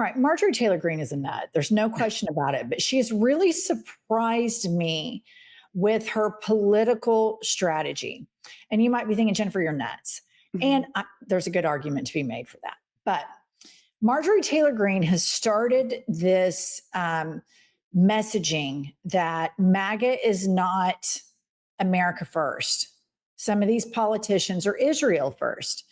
right, Marjorie Taylor Greene is a nut. There's no question about it, but she has really surprised me with her political strategy. And you might be thinking, Jennifer, you're nuts. And there's a good argument to be made for that. But Marjorie Taylor Greene has started this messaging that MAGA is not America first. Some of these politicians are Israel first.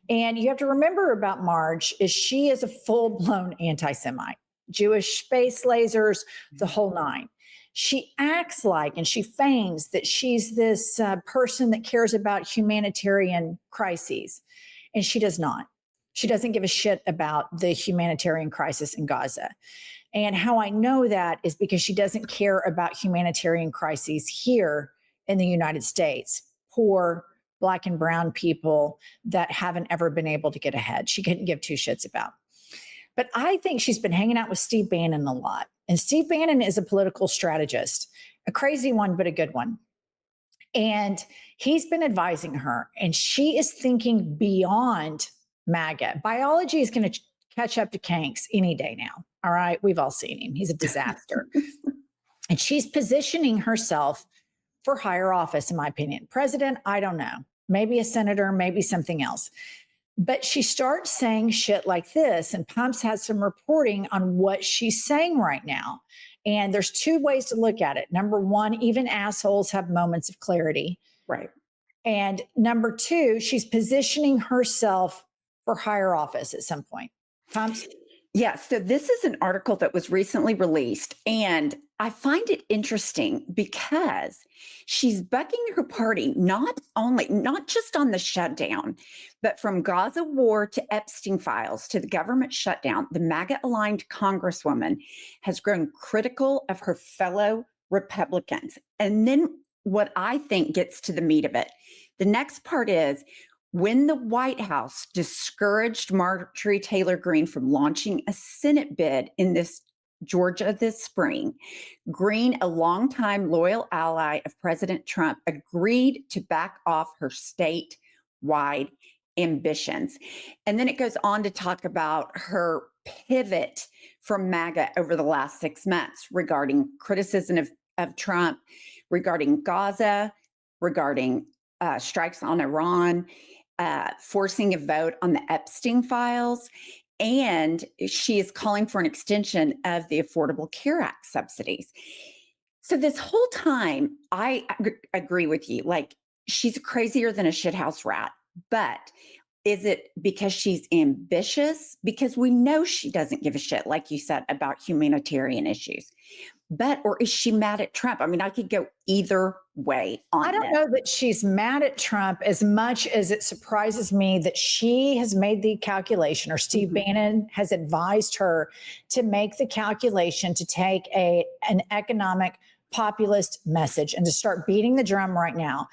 And you have to remember about Marge is she is a full-blown anti-Semite, Jewish space lasers, the whole nine. She acts like, and she feigns that she's this person that cares about humanitarian crises, and she does not. She doesn't give a shit about the humanitarian crisis in Gaza. And how I know that is because she doesn't care about humanitarian crises here in the United States. Poor Black and brown people that haven't ever been able to get ahead. She couldn't give two shits about. But I think she's been hanging out with Steve Bannon a lot. And Steve Bannon is a political strategist, a crazy one, but a good one. And he's been advising her, and she is thinking beyond MAGA. Biology is going to catch up to Kanks any day now. All right. We've all seen him. He's a disaster. And she's positioning herself for higher office, in my opinion. President, I don't know. Maybe a senator, maybe something else. But she starts saying shit like this, and Pumps has some reporting on what she's saying right now. And there's two ways to look at it. Number one, even assholes have moments of clarity. Right. And number two, she's positioning herself for higher office at some point. Pumps? Yeah, so this is an article that was recently released, and I find it interesting because she's bucking her party not just on the shutdown, but from Gaza war to Epstein files to the government shutdown. The MAGA-aligned Congresswoman has grown critical of her fellow Republicans. And then what I think gets to the meat of it, the next part is, when the White House discouraged Marjorie Taylor Greene from launching a Senate bid in Georgia this spring, Greene, a longtime loyal ally of President Trump, agreed to back off her statewide ambitions. And then it goes on to talk about her pivot from MAGA over the last 6 months regarding criticism of Trump, regarding Gaza, regarding strikes on Iran, forcing a vote on the Epstein files, and she is calling for an extension of the Affordable Care Act subsidies. So this whole time, I agree with you. Like, she's crazier than a shithouse rat. But is it because she's ambitious? Because we know she doesn't give a shit, like you said, about humanitarian issues. Or is she mad at Trump? I mean, I could go either way on I don't know that she's mad at Trump as much as it surprises me that she has made the calculation, or Steve Bannon has advised her to make the calculation to take an economic populist message and to start beating the drum right now.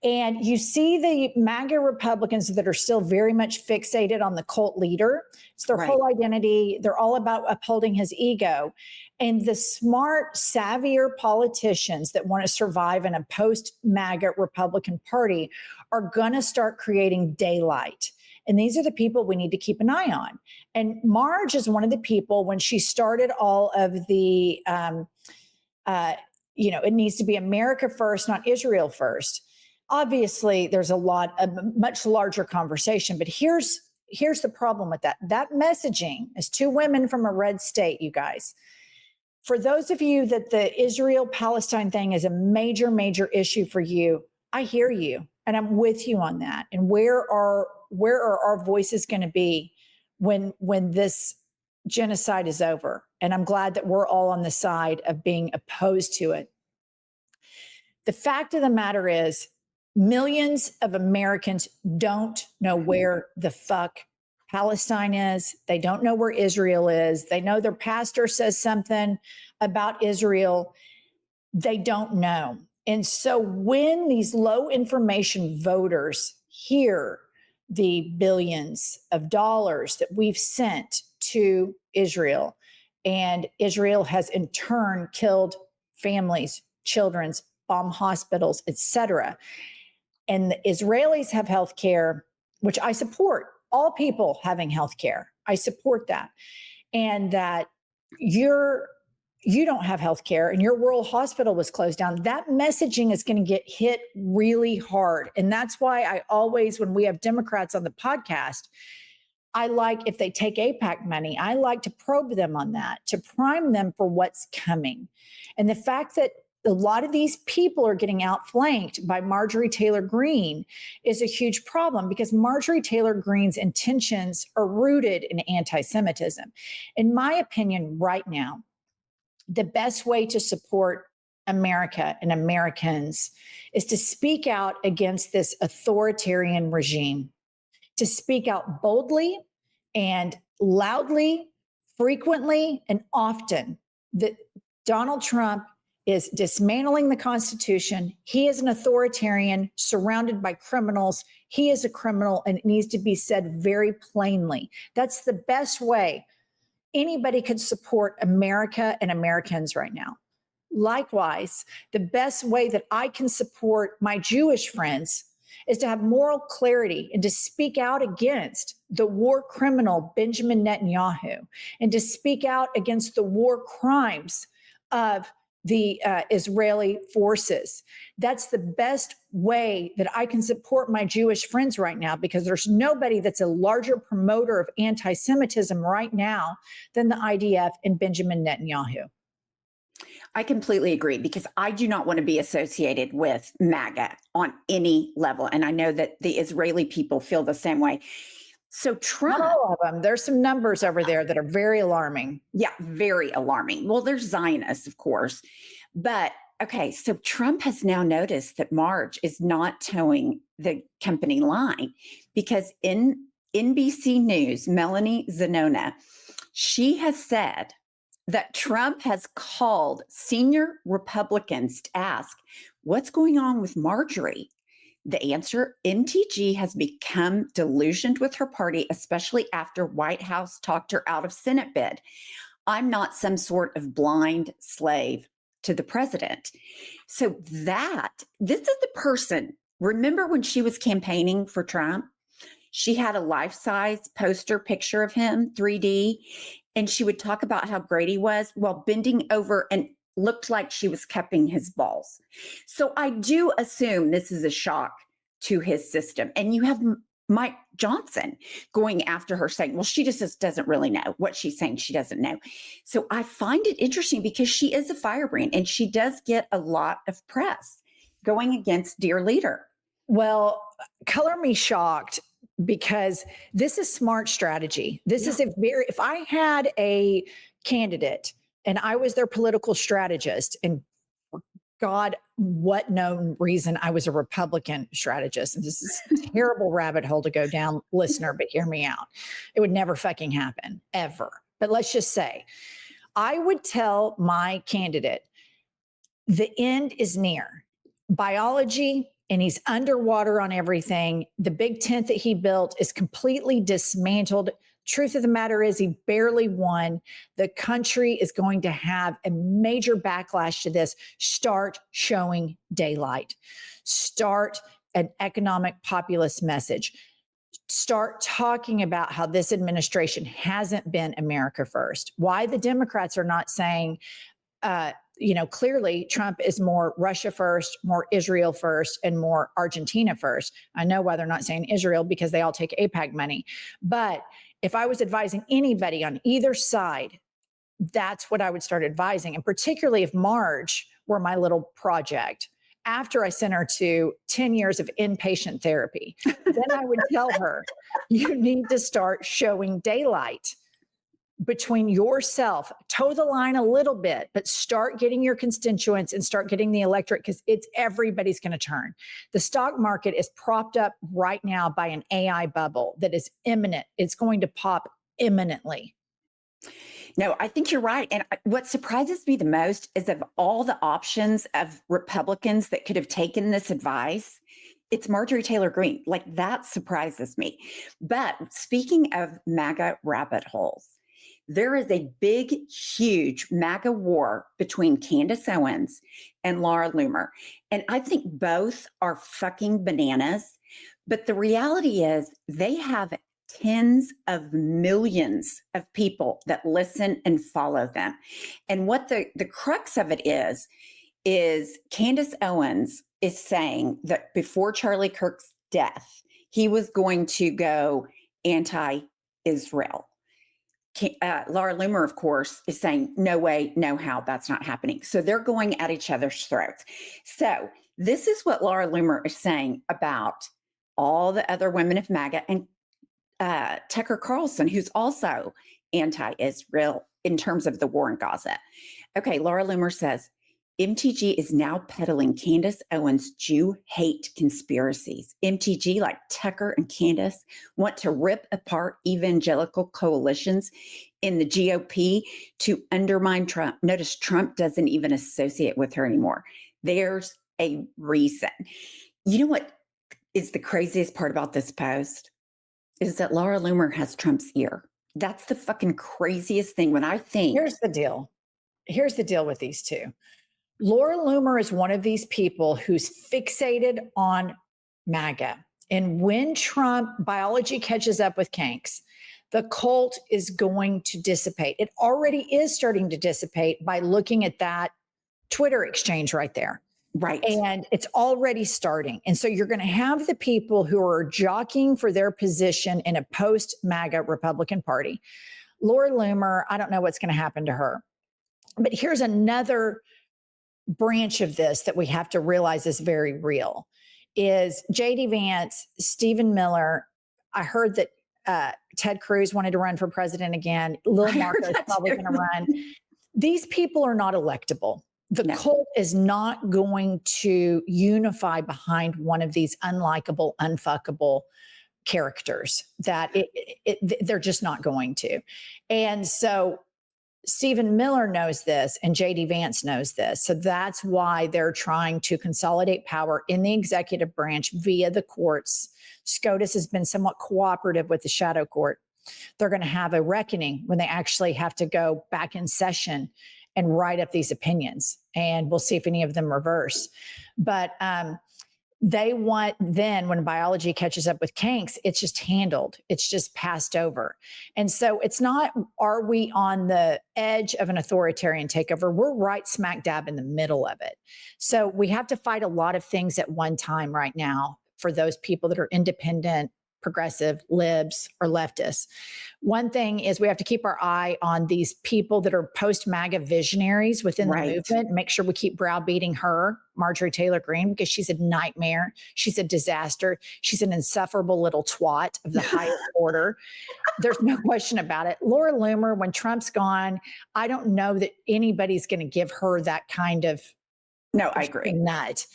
And you see the MAGA Republicans that are still very much fixated on the cult leader. It's their whole identity. They're all about upholding his ego. And the smart, savvier politicians that want to survive in a post-MAGA Republican Party are going to start creating daylight. And these are the people we need to keep an eye on. And Marge is one of the people, when she started all of the, it needs to be America first, not Israel first. Obviously, there's a much larger conversation, but here's the problem with that. That messaging is two women from a red state, you guys. For those of you that the Israel-Palestine thing is a major, major issue for you, I hear you, and I'm with you on that. And where are our voices going to be when this genocide is over? And I'm glad that we're all on the side of being opposed to it. The fact of the matter is, millions of Americans don't know where the fuck Palestine is. They don't know where Israel is. They know their pastor says something about Israel. They don't know. And so when these low information voters hear the billions of dollars that we've sent to Israel, and Israel has in turn killed families, children, bombed hospitals, etc., and the Israelis have health care, which I support, all people having health care. I support that. and that you don't have health care and your rural hospital was closed down, that messaging is going to get hit really hard. And that's why I always, when we have Democrats on the podcast, I like, if they take APAC money, I like to probe them on that, to prime them for what's coming. And the fact that a lot of these people are getting outflanked by Marjorie Taylor Greene is a huge problem, because Marjorie Taylor Greene's intentions are rooted in anti-Semitism. In my opinion, right now, the best way to support America and Americans is to speak out against this authoritarian regime, to speak out boldly and loudly, frequently, and often, that Donald Trump is dismantling the Constitution. He is an authoritarian surrounded by criminals. He is a criminal, and it needs to be said very plainly. That's the best way anybody could support America and Americans right now. Likewise, the best way that I can support my Jewish friends is to have moral clarity and to speak out against the war criminal Benjamin Netanyahu, and to speak out against the war crimes of the Israeli forces. That's the best way that I can support my Jewish friends right now, because there's nobody that's a larger promoter of anti-Semitism right now than the IDF and Benjamin Netanyahu. I completely agree, because I do not want to be associated with MAGA on any level. And I know that the Israeli people feel the same way. So Trump— Not all of them. There's some numbers over there that are very alarming. Yeah, very alarming. Well, there's Zionists, of course. But okay, so Trump has now noticed that Marge is not towing the company line, because in NBC News, Melanie Zanona, she has said that Trump has called senior Republicans to ask, what's going on with Marjorie? The answer: MTG has become delusioned with her party, especially after White House talked her out of Senate bid. I'm not some sort of blind slave to the president. So this is the person. Remember when she was campaigning for Trump? She had a life-size poster picture of him, 3D, and she would talk about how great he was while bending over and looked like she was cupping his balls. So I do assume this is a shock to his system. And you have Mike Johnson going after her, saying, well, she just doesn't really know what she's saying. She doesn't know. So I find it interesting, because she is a firebrand and she does get a lot of press going against dear leader. Well, color me shocked, because this is smart strategy. This is if I had a candidate and I was their political strategist, and God, what known reason I was a Republican strategist. And this is a terrible rabbit hole to go down, listener, but hear me out. It would never fucking happen, ever. But let's just say, I would tell my candidate, the end is near. Biology, and he's underwater on everything. The big tent that he built is completely dismantled. Truth of the matter is, he barely won. The country is going to have a major backlash to this. Start showing daylight. Start an economic populist message. Start talking about how this administration hasn't been America first. Why the Democrats are not saying, clearly Trump is more Russia first, more Israel first, and more Argentina first. I know why they're not saying Israel, because they all take APAC money. But if I was advising anybody on either side, that's what I would start advising. And particularly if Marge were my little project, after I sent her to 10 years of inpatient therapy, then I would tell her, you need to start showing daylight between yourself, toe the line a little bit, but start getting your constituents and start getting the electorate, because everybody's going to turn. The stock market is propped up right now by an AI bubble that is imminent. It's going to pop imminently. No, I think you're right. And what surprises me the most is, of all the options of Republicans that could have taken this advice, it's Marjorie Taylor Greene. Like, that surprises me. But speaking of MAGA rabbit holes, there is a big, huge MAGA war between Candace Owens and Laura Loomer. And I think both are fucking bananas. But the reality is, they have tens of millions of people that listen and follow them. And what the crux of it is Candace Owens is saying that before Charlie Kirk's death, he was going to go anti-Israel. Laura Loomer, of course, is saying, no way, no how, that's not happening. So they're going at each other's throats. So this is what Laura Loomer is saying about all the other women of MAGA and Tucker Carlson, who's also anti-Israel in terms of the war in Gaza. Okay, Laura Loomer says, MTG is now peddling Candace Owens' Jew hate conspiracies. MTG, like Tucker and Candace, want to rip apart evangelical coalitions in the GOP to undermine Trump. Notice Trump doesn't even associate with her anymore. There's a reason. You know what is the craziest part about this post? Is that Laura Loomer has Trump's ear. That's the fucking craziest thing when I think. Here's the deal. Here's the deal with these two. Laura Loomer is one of these people who's fixated on MAGA. And when Trump biology catches up with Kanks, the cult is going to dissipate. It already is starting to dissipate by looking at that Twitter exchange right there. Right. And it's already starting. And so you're going to have the people who are jockeying for their position in a post-MAGA Republican Party. Laura Loomer, I don't know what's going to happen to her. But here's another branch of this that we have to realize is very real, is J.D. Vance, Stephen Miller. I heard that Ted Cruz wanted to run for president again. Lil Marco is probably going to run. These people are not electable. The cult is not going to unify behind one of these unlikable, unfuckable characters that they're just not going to. And so Stephen Miller knows this and J.D. Vance knows this. So that's why they're trying to consolidate power in the executive branch via the courts. SCOTUS has been somewhat cooperative with the shadow court. They're going to have a reckoning when they actually have to go back in session and write up these opinions. And we'll see if any of them reverse. But they want then when biology catches up with Kanks, it's just handled. It's just passed over. And so it's not, are we on the edge of an authoritarian takeover? We're right smack dab in the middle of it. So we have to fight a lot of things at one time right now for those people that are independent, progressive, libs, or leftists. One thing is we have to keep our eye on these people that are post-MAGA visionaries within the movement. Make sure we keep browbeating her, Marjorie Taylor Greene, because she's a nightmare. She's a disaster. She's an insufferable little twat of the highest order. There's no question about it. Laura Loomer, when Trump's gone, I don't know that anybody's going to give her that kind of I agree. Nut.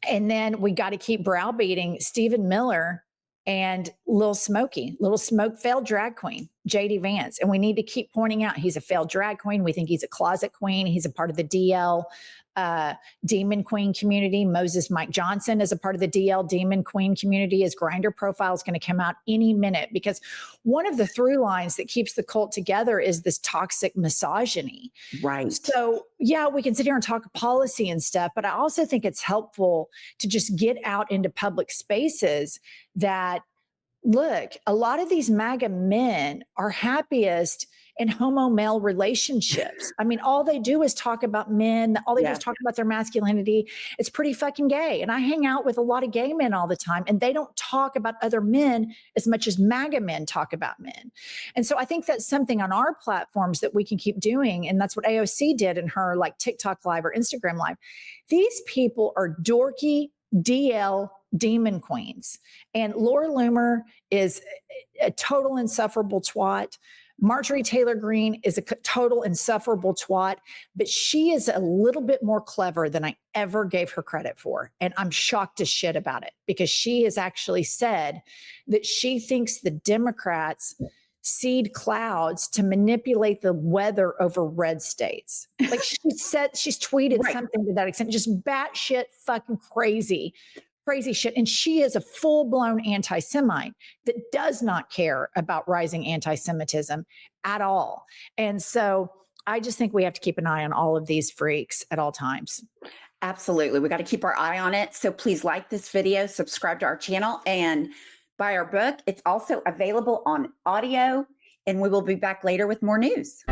And then we got to keep browbeating Stephen Miller and Lil Smokey, Little Smoke, failed drag queen, J.D. Vance. And we need to keep pointing out he's a failed drag queen. We think he's a closet queen. He's a part of the DL Demon Queen community. Moses Mike Johnson is a part of the DL Demon Queen community. His Grindr profile is going to come out any minute because one of the through lines that keeps the cult together is this toxic misogyny. Right. So yeah, we can sit here and talk policy and stuff, but I also think it's helpful to just get out into public spaces that, look, a lot of these MAGA men are happiest in homo male relationships. I mean, all they do is talk about men. All they do is talk about their masculinity. It's pretty fucking gay. And I hang out with a lot of gay men all the time, and they don't talk about other men as much as MAGA men talk about men. And so I think that's something on our platforms that we can keep doing. And that's what AOC did in her like TikTok live or Instagram live. These people are dorky DL demon queens. And Laura Loomer is a total insufferable twat. Marjorie Taylor Greene is a total insufferable twat, but she is a little bit more clever than I ever gave her credit for. And I'm shocked as shit about it because she has actually said that she thinks the Democrats seed clouds to manipulate the weather over red states. Like she said, she's tweeted something to that extent, just batshit fucking crazy shit. And she is a full-blown anti-Semite that does not care about rising anti-Semitism at all. And so I just think we have to keep an eye on all of these freaks at all times. Absolutely. We got to keep our eye on it. So please like this video, subscribe to our channel, and Buy our book. It's also available on audio, and we will be back later with more news.